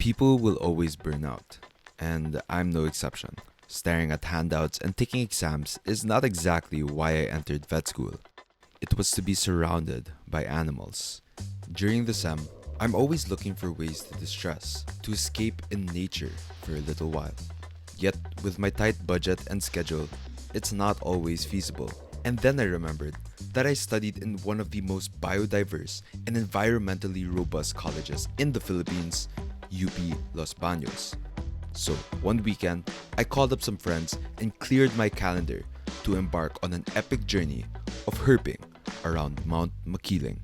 People will always burn out, and I'm no exception. Staring at handouts and taking exams is not exactly why I entered vet school. It was to be surrounded by animals. During the sem, I'm always looking for ways to distress, to escape in nature for a little while. Yet, with my tight budget and schedule, it's not always feasible. And then I remembered that I studied in one of the most biodiverse and environmentally robust colleges in the Philippines, UP Los Baños. So, one weekend, I called up some friends and cleared my calendar to embark on an epic journey of herping around Mount Makiling.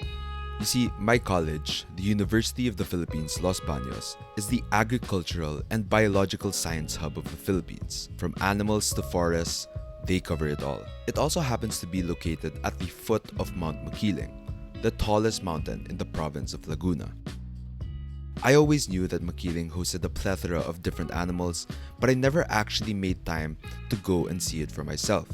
You see, my college, the University of the Philippines, Los Baños, is the agricultural and biological science hub of the Philippines. From animals to forests, they cover it all. It also happens to be located at the foot of Mount Makiling, the tallest mountain in the province of Laguna. I always knew that Makiling hosted a plethora of different animals, but I never actually made time to go and see it for myself.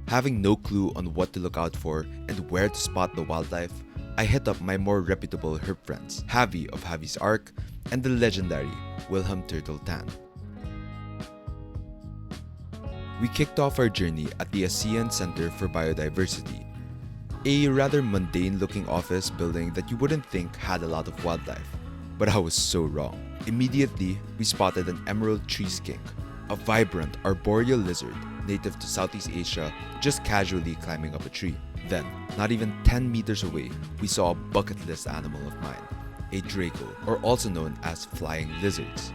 Having no clue on what to look out for and where to spot the wildlife, I hit up my more reputable herp friends, Javi of Javi's Ark and the legendary Wilhelm Turtle Tan. We kicked off our journey at the ASEAN Center for Biodiversity, a rather mundane looking office building that you wouldn't think had a lot of wildlife. But I was so wrong. Immediately, we spotted an emerald tree skink, a vibrant arboreal lizard native to Southeast Asia, just casually climbing up a tree. Then, not even 10 meters away, we saw a bucket list animal of mine, a Draco, or also known as flying lizards.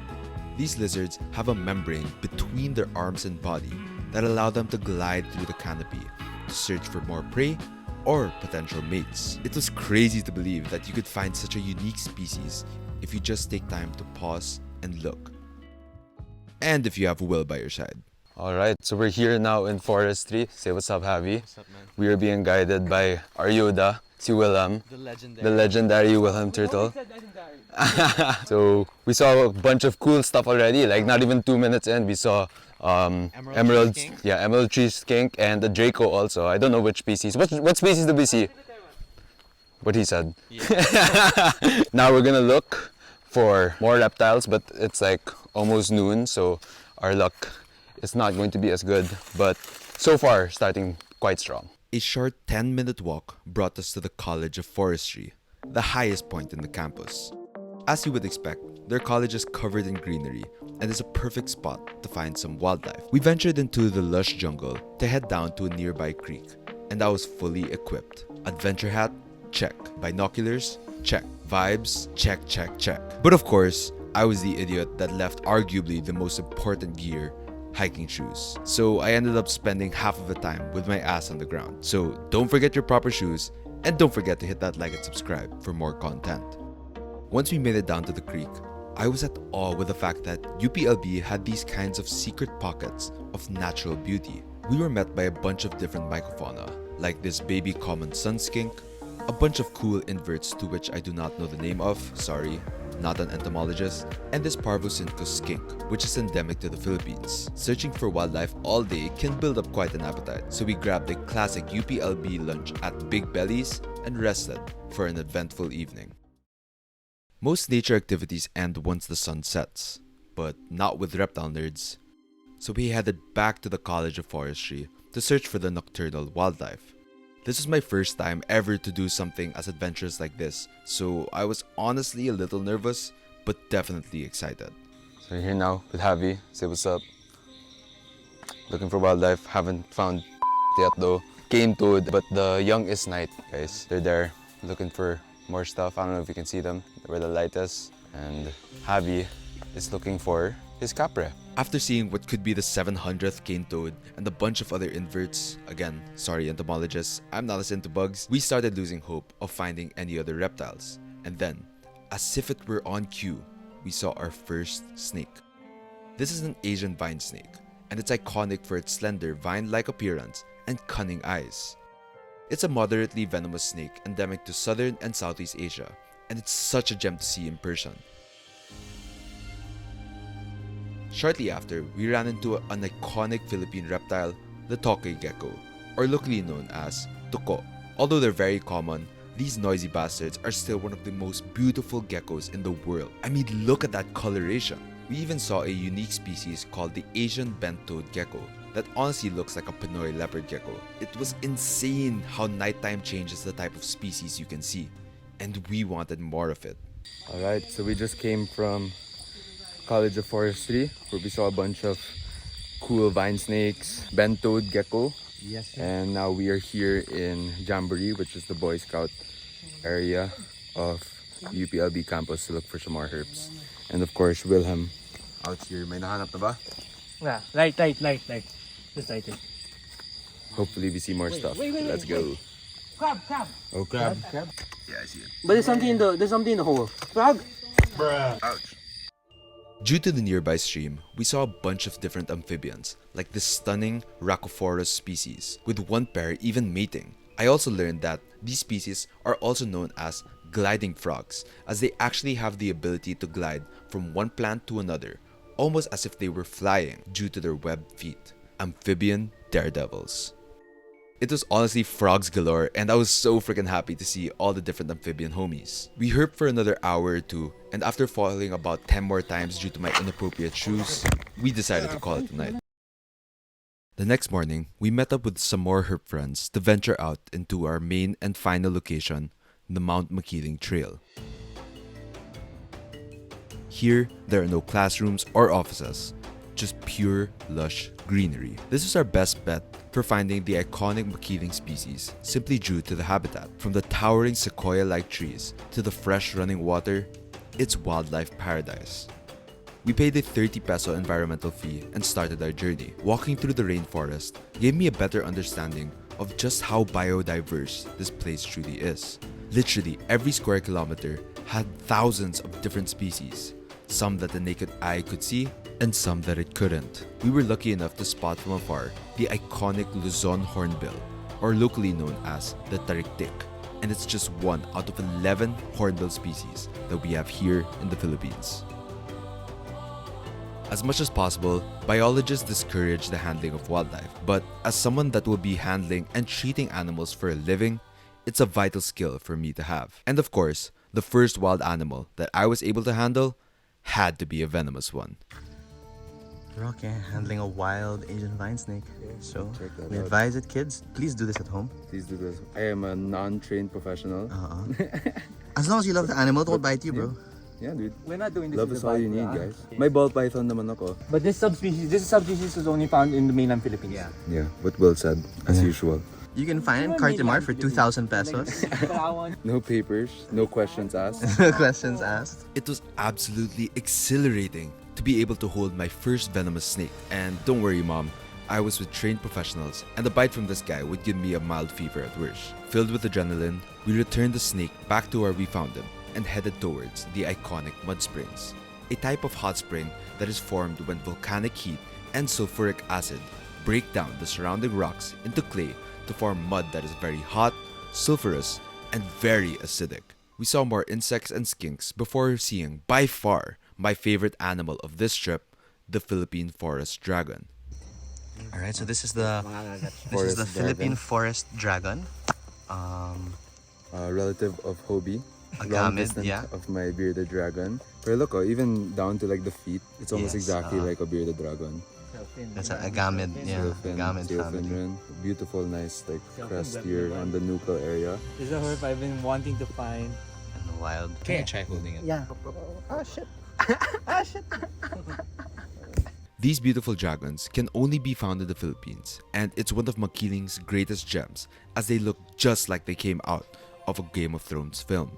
These lizards have a membrane between their arms and body that allow them to glide through the canopy to search for more prey or potential mates. It was crazy to believe that you could find such a unique species if you just take time to pause and look. And if you have Will by your side. Alright, so we're here now in Forestry. Say what's up, Javi. What's up, man? We are being guided by our Yoda, si Wilhelm, the legendary Wilhelm Turtle. So we saw a bunch of cool stuff already, like not even 2 minutes in, we saw emerald tree skink and the Draco also. I don't know which species. What species did we see? What he said. Yeah. Now we're gonna look for more reptiles, but it's like almost noon, so our luck is not going to be as good, but so far starting quite strong. A short 10-minute walk brought us to the College of Forestry, the highest point in the campus. As you would expect, their college is covered in greenery and is a perfect spot to find some wildlife. We ventured into the lush jungle to head down to a nearby creek, and I was fully equipped. Adventure hat? Check. Binoculars? Check. Vibes? Check, check, check. But of course, I was the idiot that left arguably the most important gear, hiking shoes. So I ended up spending half of the time with my ass on the ground. So don't forget your proper shoes, and don't forget to hit that like and subscribe for more content. Once we made it down to the creek, I was at awe with the fact that UPLB had these kinds of secret pockets of natural beauty. We were met by a bunch of different mycofauna, like this baby common sun skink, a bunch of cool inverts to which I do not know the name of, sorry, not an entomologist, and this Parvocynthus skink, which is endemic to the Philippines. Searching for wildlife all day can build up quite an appetite, so we grabbed a classic UPLB lunch at Big Belly's and rested for an eventful evening. Most nature activities end once the sun sets, but not with reptile nerds. So we headed back to the College of Forestry to search for the nocturnal wildlife. This was my first time ever to do something as adventurous like this, so I was honestly a little nervous, but definitely excited. So we're here now with Javi. Say what's up. Looking for wildlife. Haven't found yet though. Cane toad, but the young is night, guys. They're there looking for more stuff. I don't know if you can see them where the light is. And Javi is looking for his capre. After seeing what could be the 700th cane toad and a bunch of other inverts, again, sorry entomologists, I'm not as into bugs, we started losing hope of finding any other reptiles. And then, as if it were on cue, we saw our first snake. This is an Asian vine snake, and it's iconic for its slender vine-like appearance and cunning eyes. It's a moderately venomous snake endemic to southern and Southeast Asia, and it's such a gem to see in person. Shortly after, we ran into an iconic Philippine reptile, the Roque gecko, or locally known as tuko, Although they're very common, these noisy bastards are still one of the most beautiful geckos in the world. I mean, look at that coloration. We even saw a unique species called the Asian bent-toed gecko that honestly looks like a Pinoy leopard gecko. It was insane how nighttime changes the type of species you can see, and we wanted more of it. Alright, so we just came from College of Forestry where we saw a bunch of cool vine snakes, bent-toed gecko. Yes, sir. And now we are here in Jamboree, which is the Boy Scout area of UPLB campus to look for some more herps. And of course, Wilhelm out here. May nahanap na ba? Yeah, light. Just light it. Hopefully we see more stuff. Let's go. Crab. Oh, crab. Crab. Yeah, I see it. But there's something in the hole. Frog. Ouch. Due to the nearby stream, we saw a bunch of different amphibians, like this stunning Rhacophorus species, with one pair even mating. I also learned that these species are also known as gliding frogs, as they actually have the ability to glide from one plant to another, almost as if they were flying due to their webbed feet. Amphibian daredevils. It was honestly frogs galore, and I was so freaking happy to see all the different amphibian homies. We herped for another hour or two, and after falling about 10 more times due to my inappropriate shoes, we decided to call it a night. The next morning, we met up with some more herp friends to venture out into our main and final location, the Mount Makiling Trail. Here, there are no classrooms or offices, just pure, lush greenery. This is our best bet for finding the iconic Makiling species simply due to the habitat. From the towering sequoia-like trees to the fresh running water, it's wildlife paradise. We paid a 30 peso environmental fee and started our journey. Walking through the rainforest gave me a better understanding of just how biodiverse this place truly is. Literally every square kilometer had thousands of different species, some that the naked eye could see and some that it couldn't. We were lucky enough to spot from afar the iconic Luzon hornbill, or locally known as the tariktik, and it's just one out of 11 hornbill species that we have here in the Philippines. As much as possible, biologists discourage the handling of wildlife, but as someone that will be handling and treating animals for a living, it's a vital skill for me to have. And of course, the first wild animal that I was able to handle had to be a venomous one. Roque handling a wild Asian vine snake. So Check that we out. advise it, kids. Please do this at home. Please do this. I am a non-trained professional. As long as you love the animal, it won't bite you, bro. Yeah, dude. We're not doing this. Love in is the all you Bible, need, guys. Okay. May ball python naman ako. But this subspecies is only found in the mainland Philippines. Yeah. Yeah, what Will said, as usual. You can find it in Cartimar for 2,000 pesos. No papers, no questions asked. No questions asked. It was absolutely exhilarating to be able to hold my first venomous snake. And don't worry, Mom, I was with trained professionals, and a bite from this guy would give me a mild fever at worst. Filled with adrenaline, we returned the snake back to where we found him and headed towards the iconic mud springs, a type of hot spring that is formed when volcanic heat and sulfuric acid break down the surrounding rocks into clay to form mud that is very hot, sulfurous, and very acidic. We saw more insects and skinks before seeing, by far, my favorite animal of this trip, the Philippine forest dragon. All right, so this is the Philippine forest dragon. Relative of Hobie. A Long gamid, distant yeah. of my bearded dragon. But look, even down to like the feet, it's almost Yes, exactly like a bearded dragon. That's a gamid, yeah, Tailfin, gamid tailfin family. rin. Beautiful, nice like crest here on the nuchal area. This is a herp I've been wanting to find. And wild. Can you try holding it? Yeah. Oh shit. Ah shit. These beautiful dragons can only be found in the Philippines, and it's one of Makiling's greatest gems as they look just like they came out of a Game of Thrones film.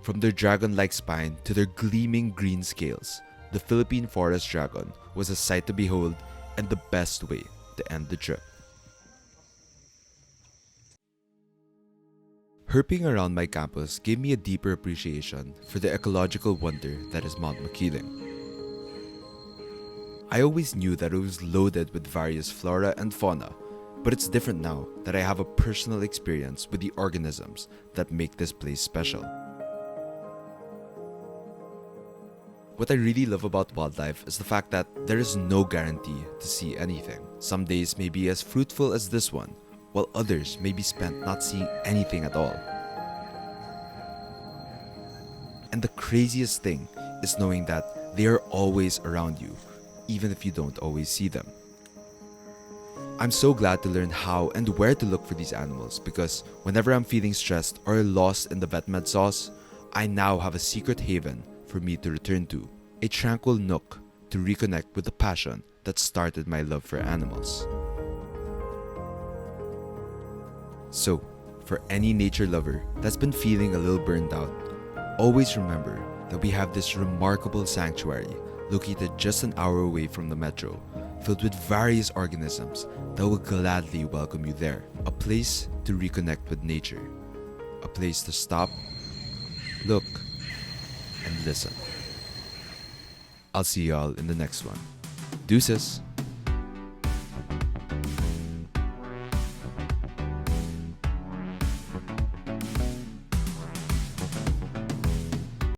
From their dragon-like spine to their gleaming green scales, the Philippine forest dragon was a sight to behold and the best way to end the trip. Herping around my campus gave me a deeper appreciation for the ecological wonder that is Mount Makiling. I always knew that it was loaded with various flora and fauna, but it's different now that I have a personal experience with the organisms that make this place special. What I really love about wildlife is the fact that there is no guarantee to see anything. Some days may be as fruitful as this one, while others may be spent not seeing anything at all. And the craziest thing is knowing that they are always around you, even if you don't always see them. I'm so glad to learn how and where to look for these animals, because whenever I'm feeling stressed or lost in the vet med sauce, I now have a secret haven for me to return to, a tranquil nook to reconnect with the passion that started my love for animals. So, for any nature lover that's been feeling a little burned out, always remember that we have this remarkable sanctuary located just an hour away from the metro, filled with various organisms that will gladly welcome you there. A place to reconnect with nature. A place to stop, look, and listen. I'll see y'all in the next one. Deuces!